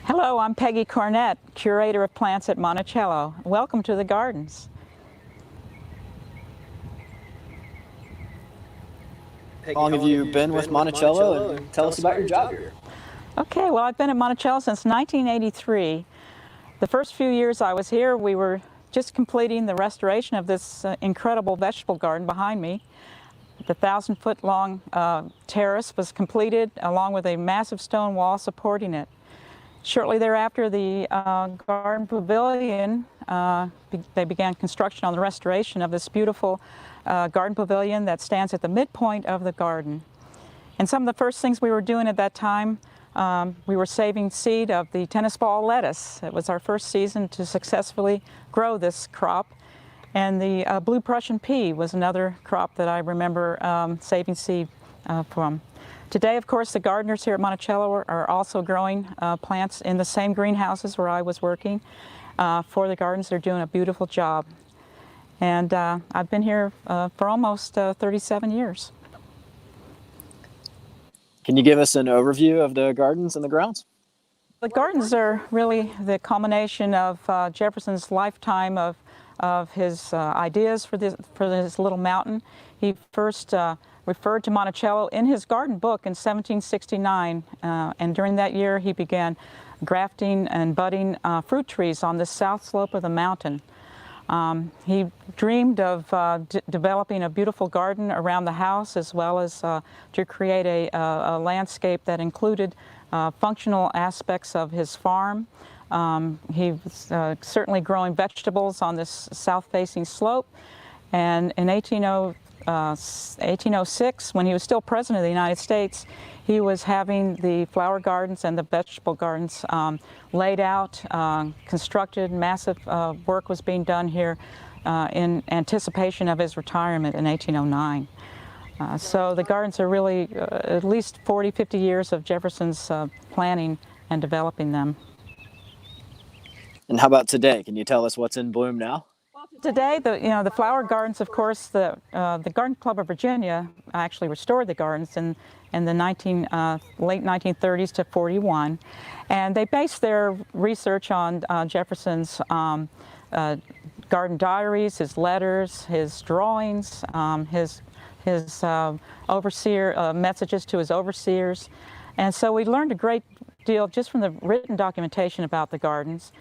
Hello, I'm Peggy Cornett, Curator of Plants at Monticello. Welcome to the gardens. How long have you been with Monticello, and tell us about your job here? Okay, well, I've been at Monticello since 1983. The first few years I was here, we were just completing the restoration of this incredible vegetable garden behind me. The 1,000-foot long terrace was completed along with a massive stone wall supporting it. Shortly thereafter, the garden pavilion, they began construction on the restoration of this beautiful garden pavilion that stands at the midpoint of the garden. And some of the first things we were doing at that time, we were saving seed of the tennis ball lettuce. It was our first season to successfully grow this crop. And the blue Prussian pea was another crop that I remember saving seed from. Today, of course, the gardeners here at Monticello are also growing plants in the same greenhouses where I was working for the gardens. They're doing a beautiful job. And I've been here for almost 37 years. Can you give us an overview of the gardens and the grounds? The gardens are really the culmination of Jefferson's lifetime of his ideas for this little mountain. He first referred to Monticello in his garden book in 1769, and during that year he began grafting and budding fruit trees on the south slope of the mountain. He dreamed of developing a beautiful garden around the house, as well as to create a landscape that included functional aspects of his farm. He was certainly growing vegetables on this south-facing slope, and in 1806, when he was still President of the United States, he was having the flower gardens and the vegetable gardens laid out, constructed. Massive work was being done here in anticipation of his retirement in 1809. So the gardens are really at least 40, 50 years of Jefferson's planning and developing them. And how about today? Can you tell us what's in bloom now? Today, the flower gardens, of course, the Garden Club of Virginia actually restored the gardens in the late 1930s to 41, and they based their research on Jefferson's garden diaries, his letters, his drawings, his overseer messages to his overseers, and so we learned a great deal just from the written documentation about the gardens.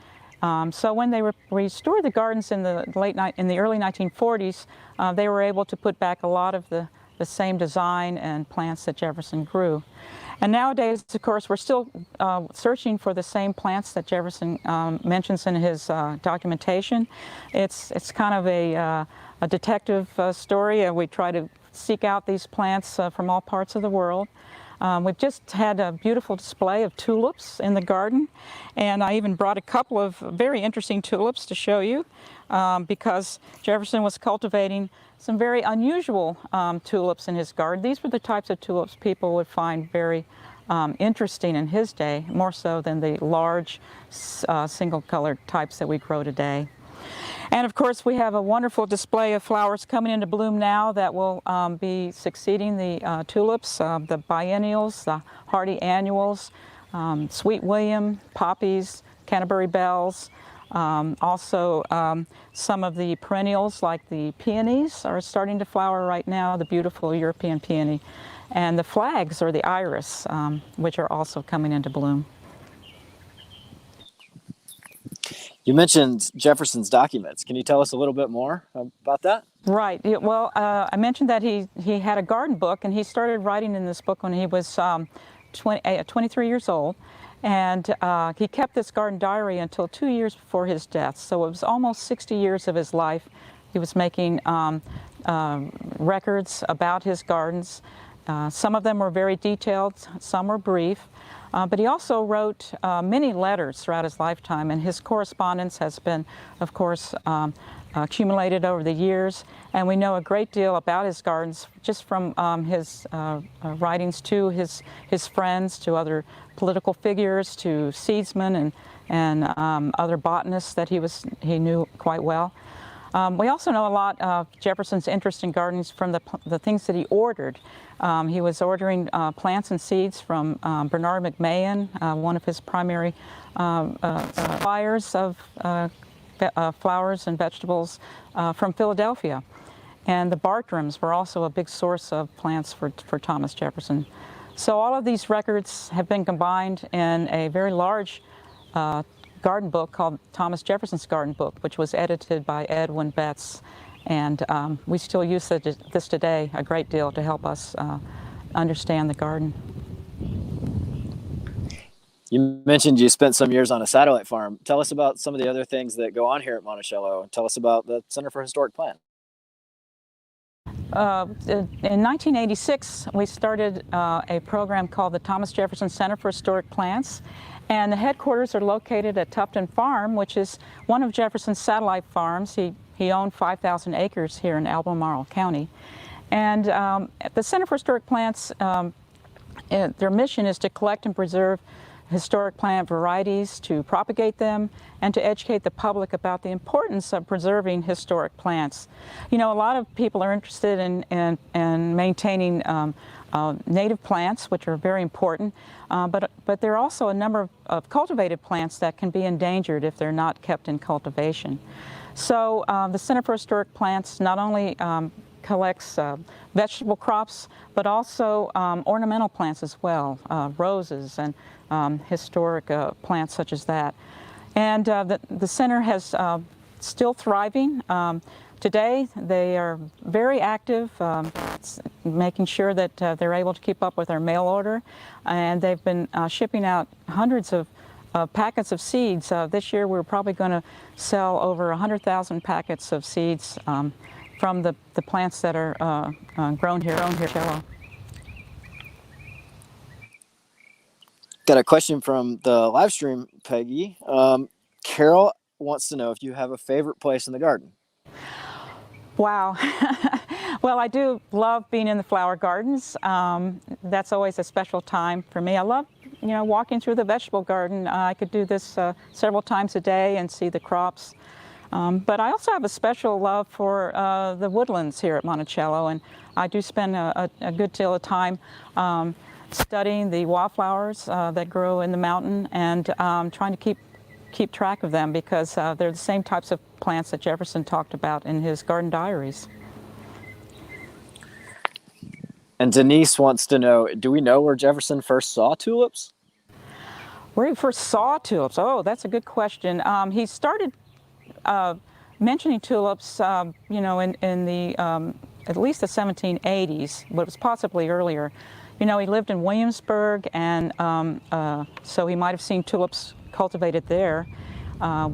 So when they restored the gardens in the early 1940s, they were able to put back a lot of the same design and plants that Jefferson grew. And nowadays, of course, we're still searching for the same plants that Jefferson mentions in his documentation. It's kind of a detective story. We try to seek out these plants from all parts of the world. We've just had a beautiful display of tulips in the garden, and I even brought a couple of very interesting tulips to show you because Jefferson was cultivating some very unusual tulips in his garden. These were the types of tulips people would find very interesting in his day, more so than the large single-colored types that we grow today. And of course, we have a wonderful display of flowers coming into bloom now that will be succeeding the tulips, the biennials, the hardy annuals, sweet William, poppies, Canterbury bells. Also, some of the perennials like the peonies are starting to flower right now, the beautiful European peony. And the flags, or the iris, which are also coming into bloom. You mentioned Jefferson's documents. Can you tell us a little bit more about that? Right. Yeah, well, I mentioned that he had a garden book, and he started writing in this book when he was 23 years old. And he kept this garden diary until 2 years before his death. So it was almost 60 years of his life. He was making records about his gardens. Some of them were very detailed, some were brief. But he also wrote many letters throughout his lifetime, and his correspondence has been, of course, accumulated over the years. And we know a great deal about his gardens just from his writings to his friends, to other political figures, to seedsmen and other botanists that he knew quite well. We also know a lot of Jefferson's interest in gardens from the things that he ordered. He was ordering plants and seeds from Bernard McMahon, one of his primary suppliers of flowers and vegetables from Philadelphia. And the Bartrams were also a big source of plants for Thomas Jefferson. So all of these records have been combined in a very large garden book called Thomas Jefferson's Garden Book, which was edited by Edwin Betts. And we still use this today a great deal to help us understand the garden. You mentioned you spent some years on a satellite farm. Tell us about some of the other things that go on here at Monticello, and tell us about the Center for Historic Plants. In 1986, we started a program called the Thomas Jefferson Center for Historic Plants, and the headquarters are located at Tufton Farm, which is one of Jefferson's satellite farms. He owned 5,000 acres here in Albemarle County. And the Center for Historic Plants, their mission is to collect and preserve historic plant varieties, to propagate them, and to educate the public about the importance of preserving historic plants. You know, a lot of people are interested in maintaining native plants, which are very important, but there are also a number of cultivated plants that can be endangered if they're not kept in cultivation. So the Center for Historic Plants not only collects vegetable crops, but also ornamental plants as well, roses and historic plants such as that. And the center has still thriving. Today they are very active, making sure that they're able to keep up with our mail order, and they've been shipping out hundreds of packets of seeds. This year we're probably going to sell over 100,000 packets of seeds from the plants that are grown here in Monticello. Got a question from the live stream, Peggy. Carol wants to know if you have a favorite place in the garden. Wow. Well, I do love being in the flower gardens. That's always a special time for me. I love, you know, walking through the vegetable garden. I could do this several times a day and see the crops. But I also have a special love for the woodlands here at Monticello, and I do spend a good deal of time studying the wildflowers that grow in the mountain, and trying to keep track of them, because they're the same types of plants that Jefferson talked about in his garden diaries. And Denise wants to know, do we know where Jefferson first saw tulips? Where he first saw tulips? Oh, that's a good question. He started mentioning tulips, you know, in the at least the 1780s, but it was possibly earlier. You know, he lived in Williamsburg, and so he might have seen tulips cultivated there.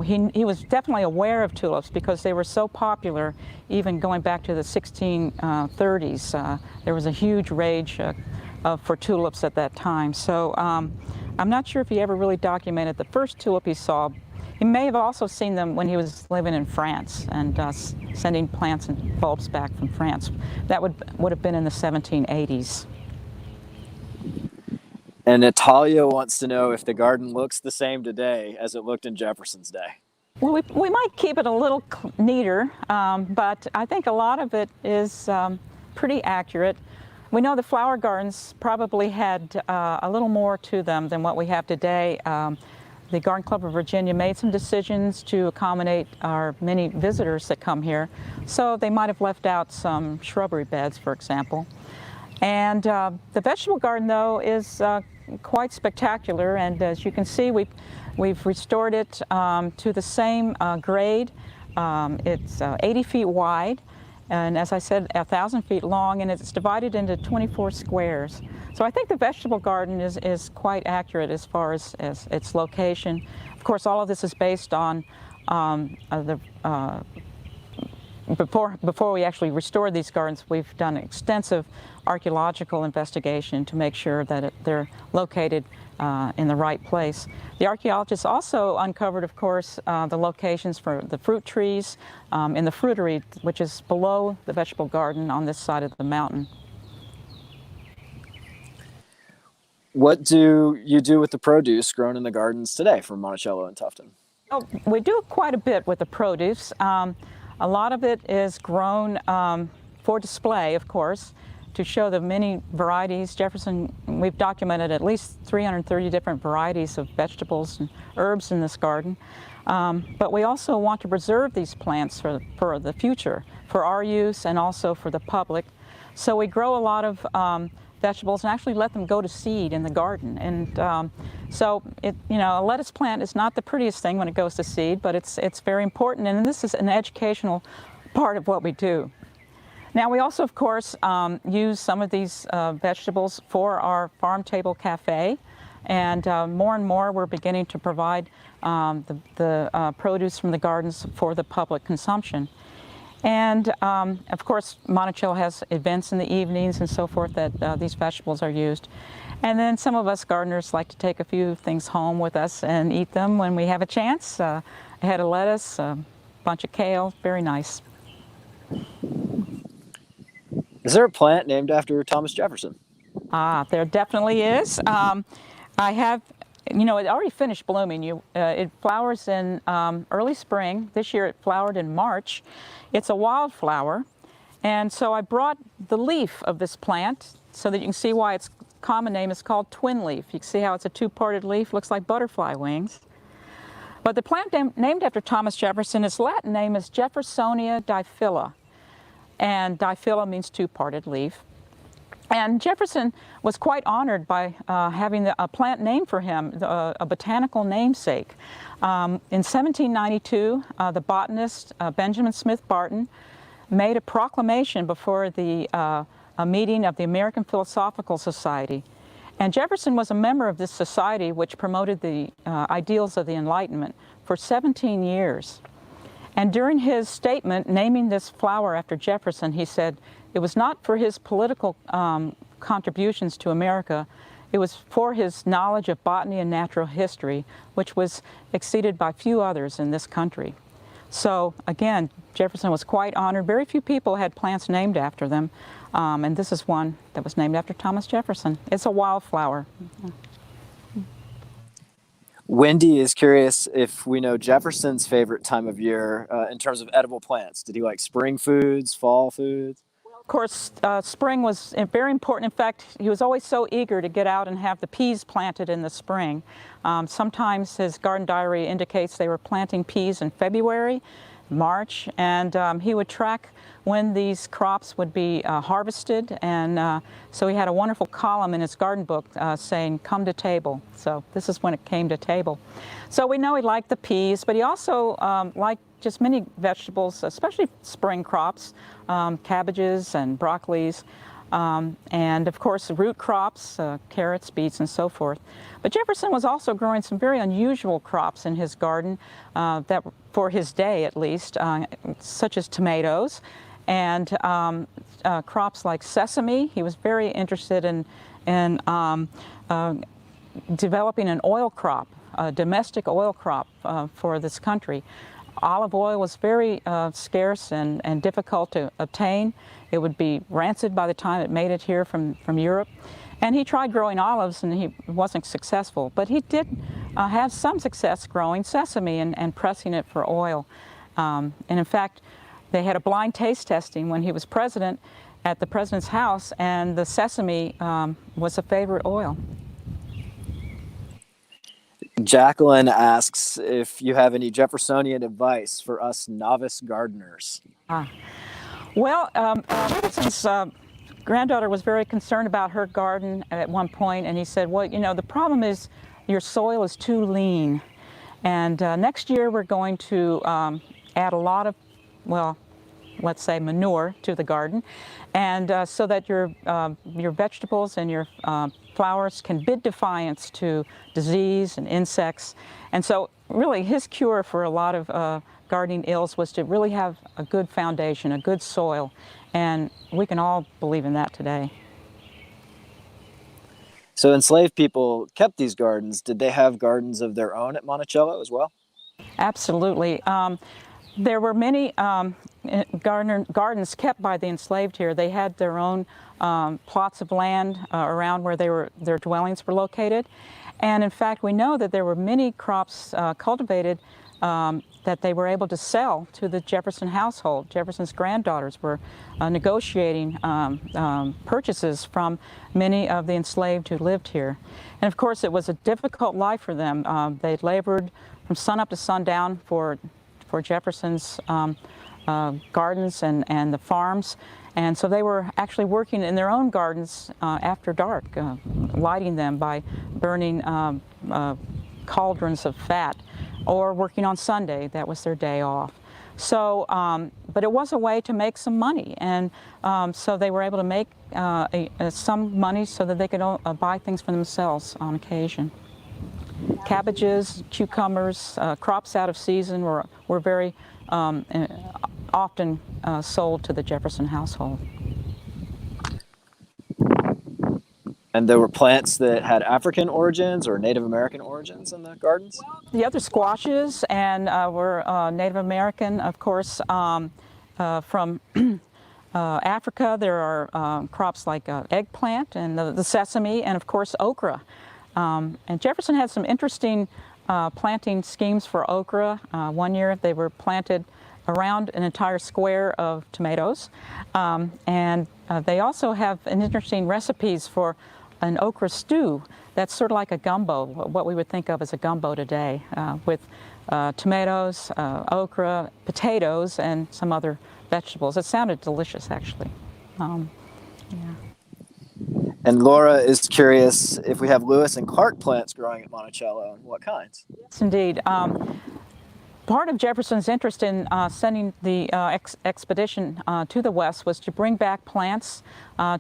He was definitely aware of tulips because they were so popular, even going back to the 1630s. There was a huge rage for tulips at that time. So I'm not sure if he ever really documented the first tulip he saw. He may have also seen them when he was living in France and sending plants and bulbs back from France. That would have been in the 1780s. And Natalia wants to know if the garden looks the same today as it looked in Jefferson's day. Well, we might keep it a little neater, but I think a lot of it is pretty accurate. We know the flower gardens probably had a little more to them than what we have today. The Garden Club of Virginia made some decisions to accommodate our many visitors that come here, so they might have left out some shrubbery beds, for example. And the vegetable garden, though, is quite spectacular, and as you can see, we've restored it to the same grade. It's 80 feet wide, and as I said, 1,000 feet long, and it's divided into 24 squares. So I think the vegetable garden is quite accurate as far as its location. Of course, all of this is based on before we actually restored these gardens, we've done extensive archaeological investigation to make sure that they're located in the right place. The archaeologists also uncovered, of course, the locations for the fruit trees in the fruitery, which is below the vegetable garden on this side of the mountain. What do you do with the produce grown in the gardens today from Monticello and Tufton? Oh, we do quite a bit with the produce. A lot of it is grown for display, of course, to show the many varieties. Jefferson, we've documented at least 330 different varieties of vegetables and herbs in this garden. But we also want to preserve these plants for the future, for our use and also for the public. So we grow a lot of vegetables and actually let them go to seed in the garden. And so, a lettuce plant is not the prettiest thing when it goes to seed, but it's very important, and this is an educational part of what we do. Now we also, of course, use some of these vegetables for our farm table cafe, and more we're beginning to provide the produce from the gardens for the public consumption. And of course, Monticello has events in the evenings and so forth that these vegetables are used. And then some of us gardeners like to take a few things home with us and eat them when we have a chance. A head of lettuce, a bunch of kale, very nice. Is there a plant named after Thomas Jefferson? There definitely is. I have, it already finished blooming. It flowers in early spring. This year it flowered in March. It's a wildflower. And so I brought the leaf of this plant so that you can see why its common name is called twin leaf. You can see how it's a two-parted leaf, looks like butterfly wings. But the plant named after Thomas Jefferson, its Latin name is Jeffersonia diphylla. And diphylla means two-parted leaf. And Jefferson was quite honored by having a plant named for him, a botanical namesake. In 1792, the botanist Benjamin Smith Barton made a proclamation before a meeting of the American Philosophical Society. And Jefferson was a member of this society, which promoted the ideals of the Enlightenment for 17 years. And during his statement naming this flower after Jefferson, he said it was not for his political contributions to America, it was for his knowledge of botany and natural history, which was exceeded by few others in this country. So again, Jefferson was quite honored. Very few people had plants named after them, and this is one that was named after Thomas Jefferson. It's a wildflower. Wendy is curious if we know Jefferson's favorite time of year in terms of edible plants. Did he like spring foods, fall foods? Of course, spring was very important. In fact, he was always so eager to get out and have the peas planted in the spring. Sometimes his garden diary indicates they were planting peas in February, March, and he would track when these crops would be harvested, and so he had a wonderful column in his garden book saying, "Come to table." So this is when it came to table. So we know he liked the peas, but he also liked just many vegetables, especially spring crops, cabbages and broccolis, and of course root crops, carrots, beets, and so forth. But Jefferson was also growing some very unusual crops in his garden that, for his day at least, such as tomatoes and crops like sesame. He was very interested in developing an oil crop, a domestic oil crop for this country. Olive oil was very scarce and difficult to obtain. It would be rancid by the time it made it here from Europe. And he tried growing olives and he wasn't successful. But he did have some success growing sesame and pressing it for oil. And in fact, they had a blind taste testing when he was president at the president's house, and the sesame was a favorite oil. Jacqueline asks if you have any Jeffersonian advice for us novice gardeners. Well, Jefferson's granddaughter was very concerned about her garden at one point, and he said, well, the problem is your soil is too lean. And next year we're going to add a lot of, well, let's say manure to the garden, and so that your vegetables and your flowers can bid defiance to disease and insects. And so really his cure for a lot of gardening ills was to really have a good foundation, a good soil, and we can all believe in that today. So enslaved people kept these gardens. Did they have gardens of their own at Monticello as well? Absolutely. There were many gardens kept by the enslaved here. They had their own plots of land around where their dwellings were located. And in fact, we know that there were many crops cultivated that they were able to sell to the Jefferson household. Jefferson's granddaughters were negotiating purchases from many of the enslaved who lived here. And of course, it was a difficult life for them. They labored from sunup to sundown for Jefferson's gardens and the farms. And so they were actually working in their own gardens after dark, lighting them by burning cauldrons of fat, or working on Sunday. That was their day off. So, but it was a way to make some money, and so they were able to make some money so that they could buy things for themselves on occasion. Cabbages, cucumbers, crops out of season were very often sold to the Jefferson household. And there were plants that had African origins or Native American origins in the gardens? The other squashes and were Native American, of course. From Africa, there are crops like eggplant and the sesame, and of course okra. And Jefferson had some interesting planting schemes for okra. One year they were planted around an entire square of tomatoes. And they also have an interesting recipes for an okra stew that's sort of like a gumbo, what we would think of as a gumbo today, with tomatoes, okra, potatoes, and some other vegetables. It sounded delicious, actually. Yeah. And Laura is curious if we have Lewis and Clark plants growing at Monticello, and what kinds? Yes, indeed. Part of Jefferson's interest in sending the expedition to the west was to bring back plants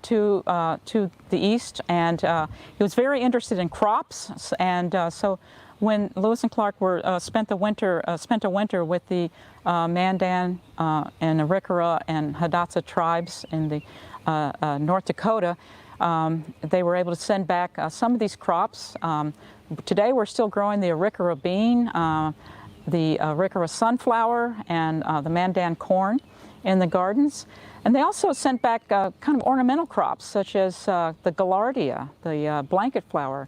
to the east, and he was very interested in crops. And so, when Lewis and Clark spent a winter with the Mandan and Arikara and Hidatsa tribes in the North Dakota, they were able to send back some of these crops. Today, we're still growing the Arikara bean, the Arikara sunflower, and the Mandan corn in the gardens. And they also sent back kind of ornamental crops such as the gaillardia, the blanket flower,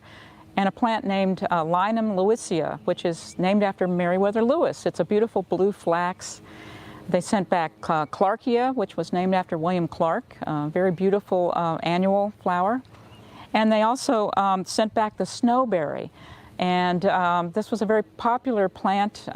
and a plant named Linum lewissia, which is named after Meriwether Lewis. It's a beautiful blue flax. They sent back Clarkia, which was named after William Clark, a very beautiful annual flower. And they also sent back the snowberry. And this was a very popular plant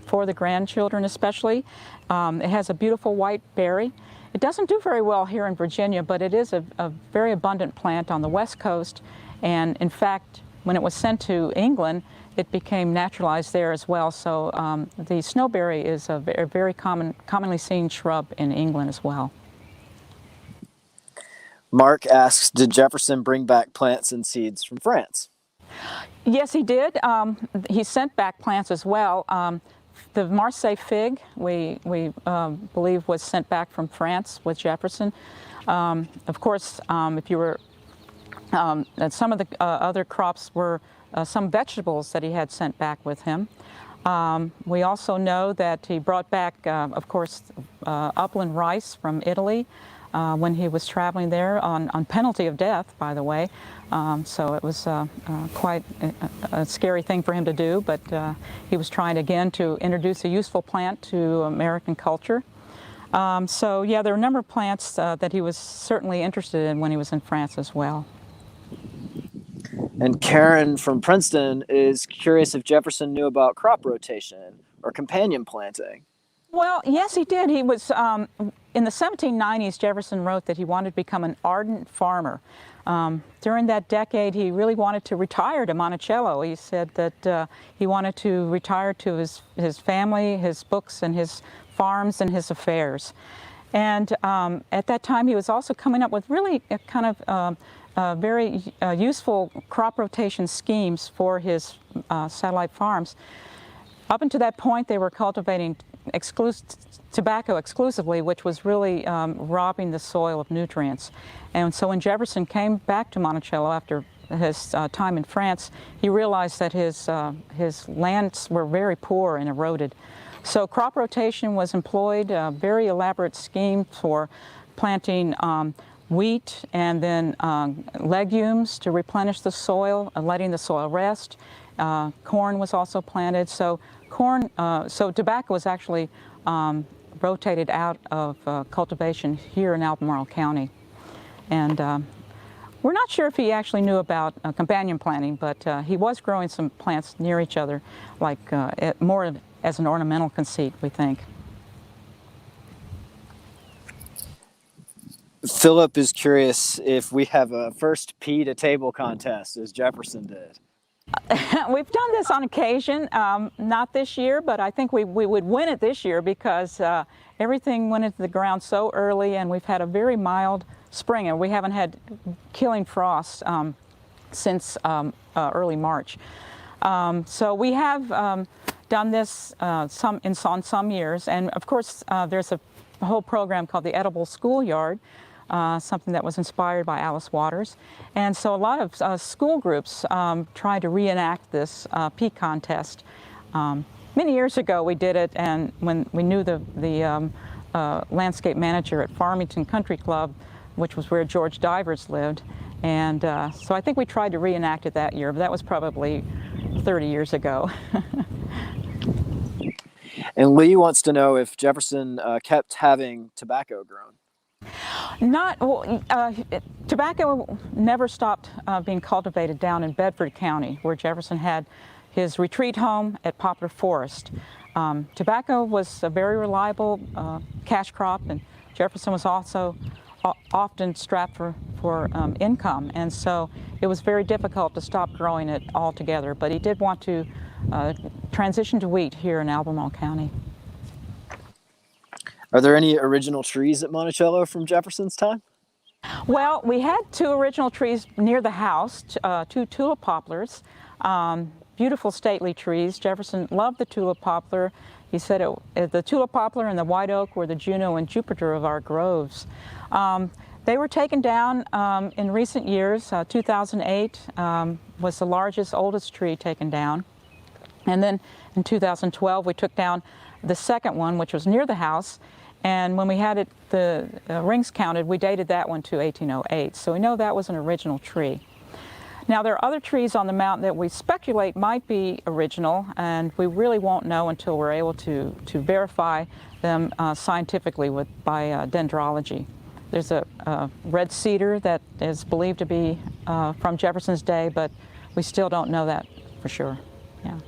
for the grandchildren especially. It has a beautiful white berry. It doesn't do very well here in Virginia, but it is a very abundant plant on the West Coast. And in fact, when it was sent to England, it became naturalized there as well. So the snowberry is a very commonly seen shrub in England as well. Mark asks, did Jefferson bring back plants and seeds from France? Yes, he did. He sent back plants as well. The Marseille fig, we believe, was sent back from France with Jefferson. Of course, if you were, some of the other crops were some vegetables that he had sent back with him. We also know that he brought back, of course, upland rice from Italy when he was traveling there on penalty of death, by the way. So it was quite a scary thing for him to do, but he was trying again to introduce a useful plant to American culture. So yeah, there are a number of plants that he was certainly interested in when he was in France as well. And Karen from Princeton is curious if Jefferson knew about crop rotation or companion planting. Well, yes, he did. He was, in the 1790s, Jefferson wrote that he wanted to become an ardent farmer. During that decade, he really wanted to retire to Monticello. He said that he wanted to retire to his family, his books, and his farms and his affairs. And at that time, he was also coming up with really a kind of very useful crop rotation schemes for his satellite farms. Up until that point, they were cultivating tobacco exclusively, which was really robbing the soil of nutrients. And so when Jefferson came back to Monticello after his time in France, he realized that his lands were very poor and eroded. So crop rotation was employed, a very elaborate scheme for planting wheat and then legumes to replenish the soil, letting the soil rest. Corn was also planted. So tobacco was actually rotated out of cultivation here in Albemarle County. And we're not sure if he actually knew about companion planting, but he was growing some plants near each other, like more as an ornamental conceit, we think. Philip is curious if we have a first pea to table contest, as Jefferson did. We've done this on occasion, not this year, but I think we would win it this year because everything went into the ground so early, and we've had a very mild spring, and we haven't had killing frost since early March. So we have done this on some years, and of course there's a whole program called the Edible Schoolyard, something that was inspired by Alice Waters. And so a lot of school groups tried to reenact this pea contest. Many years ago we did it, and when we knew the landscape manager at Farmington Country Club, which was where George Divers lived. And so I think we tried to reenact it that year, but that was probably 30 years ago. And Lee wants to know if Jefferson kept having tobacco grown. Tobacco never stopped being cultivated down in Bedford County, where Jefferson had his retreat home at Poplar Forest. Tobacco was a very reliable cash crop, and Jefferson was also often strapped for income, and so it was very difficult to stop growing it altogether, but he did want to transition to wheat here in Albemarle County. Are there any original trees at Monticello from Jefferson's time? Well, we had two original trees near the house, two tulip poplars, beautiful stately trees. Jefferson loved the tulip poplar. He said the tulip poplar and the white oak were the Juno and Jupiter of our groves. They were taken down in recent years. 2008 was the largest, oldest tree taken down. And then in 2012, we took down the second one, which was near the house. And when we had the rings counted, we dated that one to 1808. So we know that was an original tree. Now, there are other trees on the mountain that we speculate might be original, and we really won't know until we're able to verify them scientifically by dendrology. There's a red cedar that is believed to be from Jefferson's day, but we still don't know that for sure. Yeah.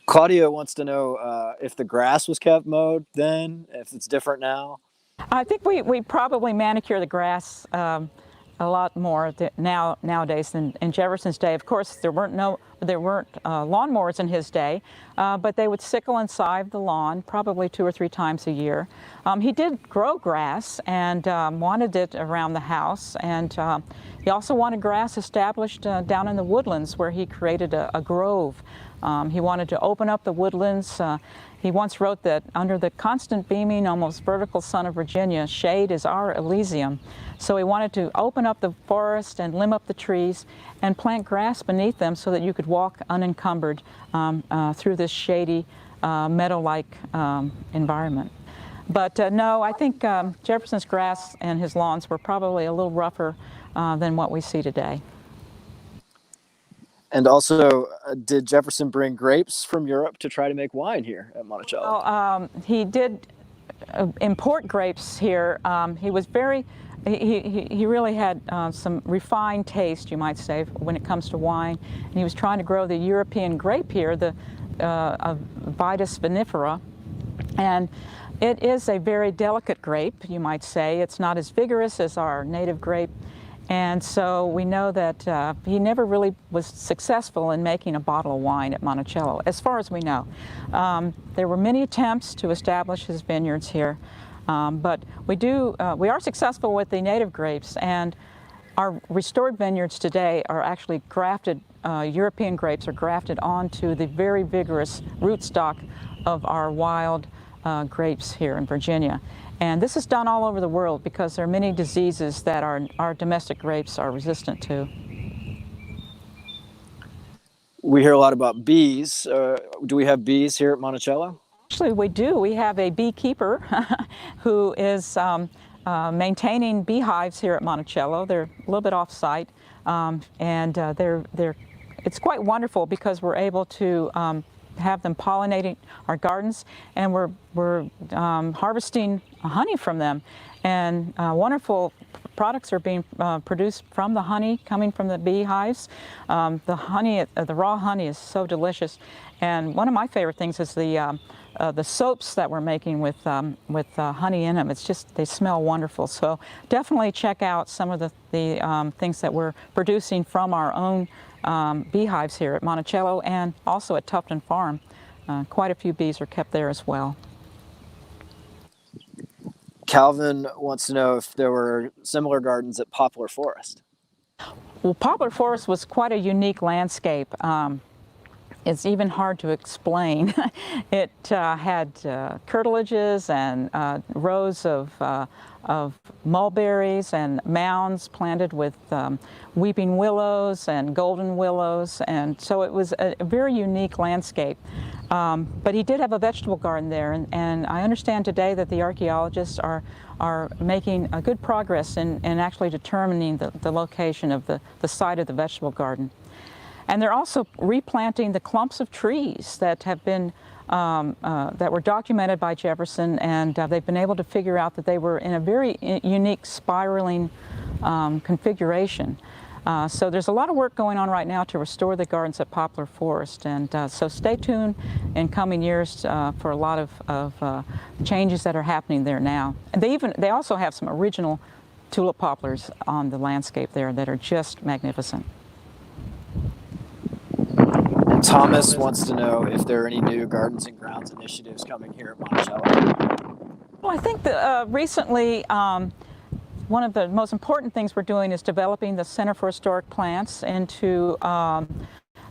Claudia wants to know if the grass was kept mowed then, if it's different now. I think we probably manicure the grass a lot more nowadays than in Jefferson's day. Of course, there weren't lawnmowers in his day, but they would sickle and scythe the lawn probably 2 or 3 times a year. He did grow grass and wanted it around the house, and he also wanted grass established down in the woodlands where he created a grove. He wanted to open up the woodlands. He once wrote that under the constant beaming, almost vertical sun of Virginia, shade is our Elysium. So he wanted to open up the forest and limb up the trees and plant grass beneath them so that you could walk unencumbered through this shady, meadow-like environment. But no, I think Jefferson's grass and his lawns were probably a little rougher than what we see today. And also, did Jefferson bring grapes from Europe to try to make wine here at Monticello? Well, he did import grapes here. He was he really had some refined taste, you might say, when it comes to wine. And he was trying to grow the European grape here, the Vitis vinifera. And it is a very delicate grape, you might say. It's not as vigorous as our native grape. And so we know that he never really was successful in making a bottle of wine at Monticello, as far as we know. There were many attempts to establish his vineyards here, but we are successful with the native grapes, and our restored vineyards today are actually grafted, European grapes are grafted onto the very vigorous rootstock of our wild grapes here in Virginia. And this is done all over the world because there are many diseases that our domestic grapes are resistant to. We hear a lot about bees. Do we have bees here at Monticello? Actually, we do. We have a beekeeper who is maintaining beehives here at Monticello. They're a little bit off-site, it's quite wonderful because we're able to have them pollinating our gardens, and we're harvesting honey from them, and wonderful products are being produced from the honey coming from the beehives. The honey, the raw honey, is so delicious, and one of my favorite things is the soaps that we're making with honey in them. It's just, they smell wonderful. So definitely check out some of the things that we're producing from our own beehives here at Monticello and also at Tufton Farm. Quite a few bees are kept there as well. Calvin wants to know if there were similar gardens at Poplar Forest. Well, Poplar Forest was quite a unique landscape. It's even hard to explain. It had curtilages and rows of mulberries and mounds planted with weeping willows and golden willows, and so it was a very unique landscape. But he did have a vegetable garden there, and I understand today that the archaeologists are making a good progress in actually determining the location of the site of the vegetable garden. And they're also replanting the clumps of trees that have been that were documented by Jefferson, and they've been able to figure out that they were in a very unique spiraling configuration. So there's a lot of work going on right now to restore the gardens at Poplar Forest, and so stay tuned in coming years for a lot of changes that are happening there now. And they also have some original tulip poplars on the landscape there that are just magnificent. Thomas wants to know if there are any new Gardens and Grounds initiatives coming here at Monticello. Well, I think that recently one of the most important things we're doing is developing the Center for Historic Plants into more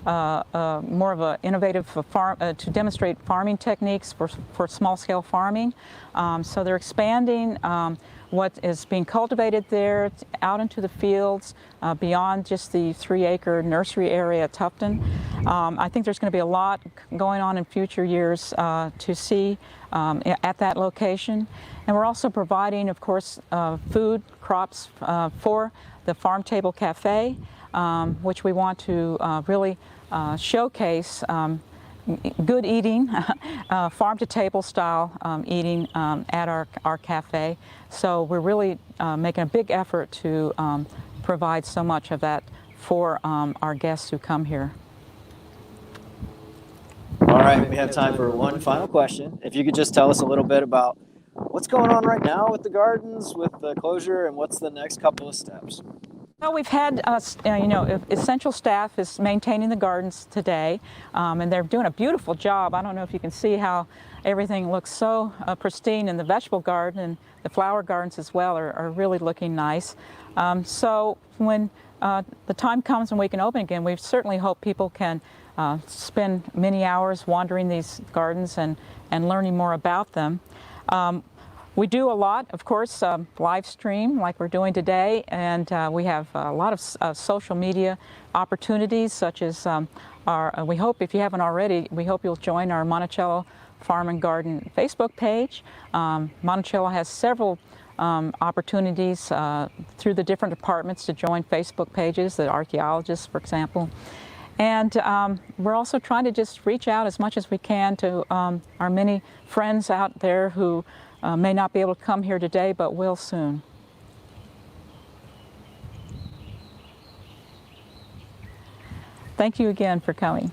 of an innovative farm to demonstrate farming techniques for small-scale farming. So they're expanding what is being cultivated there out into the fields beyond just the 3-acre nursery area at Tufton. I think there's going to be a lot going on in future years to see at that location. And we're also providing, of course, food crops for the Farm Table Cafe, which we want to really showcase good eating, farm-to-table style eating at our cafe. So we're really making a big effort to provide so much of that for our guests who come here. All right, we have time for one final question. If you could just tell us a little bit about what's going on right now with the gardens, with the closure, and what's the next couple of steps? Well, we've had, essential staff is maintaining the gardens today, and they're doing a beautiful job. I don't know if you can see how everything looks so pristine in the vegetable garden, and the flower gardens as well are really looking nice. So when the time comes when we can open again, we certainly hope people can spend many hours wandering these gardens and learning more about them. We do a lot, of course, live stream like we're doing today, and we have a lot of social media opportunities, such as we hope, if you haven't already, we hope you'll join our Monticello Farm and Garden Facebook page. Monticello has several opportunities through the different departments to join Facebook pages, the archaeologists, for example. And we're also trying to just reach out as much as we can to our many friends out there who may not be able to come here today, but will soon. Thank you again for coming.